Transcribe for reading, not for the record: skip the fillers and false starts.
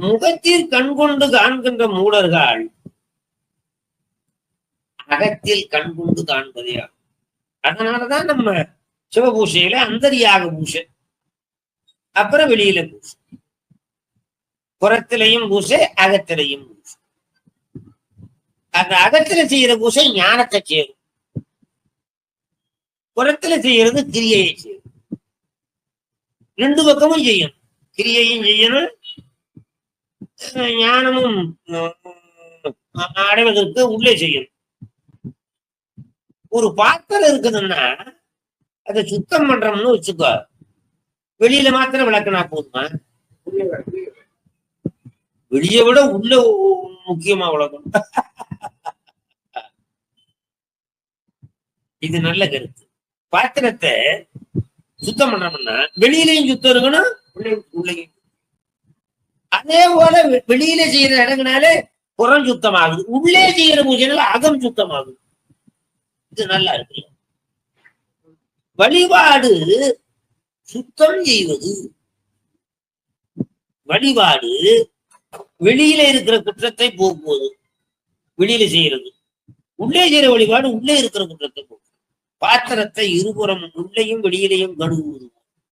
முகத்தில் கண்கொண்டு காண்கின்ற மூடர்கள் அகத்தில் கண்கொண்டு காண்பதே ஆகும். அதனாலதான் நம்ம சிவபூஷையில அந்தரியாக பூஷை, அப்புறம் வெளியில பூசை, புறத்திலையும் பூசை, அகத்திலையும் பூசை. அந்த அகத்துல செய்யற பூசை ஞானத்தை சேரும், புறத்துல செய்யறது கிரியையை செய்யும். ரெண்டு பக்கமும் செய்யணும், கிரியையும் செய்யணும், ஞானமும் அடைவதற்கு உள்ளே செய்யணும். ஒரு பாத்திரம் இருக்குதுன்னா அதை சுத்தம் பண்றோம்னு வச்சுக்கோ, வெளியில மாத்திரம் விளக்குனா போதுமா? வெளிய விட உள்ள முக்கியமா விளக்கணும். இது நல்ல கருத்து. பாத்திரத்தை சுத்தம் பண்ணோம்னா வெளியிலையும் சுத்தம் இருக்கணும், உள்ளேயும். அதே போல வெளியில செய்யற இடங்கனாலே புறம் சுத்தமாகுது, உள்ளே செய்யற பூஜைனால அகம் சுத்தமாகுது. இது நல்லா இருக்கு. வழிபாடு சுத்தம் செய்வது, வழிபாடு வெளியில இருக்கிற குற்றத்தை போக்குவது, வெளியில செய்யறது. உள்ளே செய்யற வழிபாடு உள்ளே இருக்கிற குற்றத்தை போக்குவது. பாத்திரத்தை இருபுறம் உள்ளேயும் வெளியிலையும் கழுவுவது.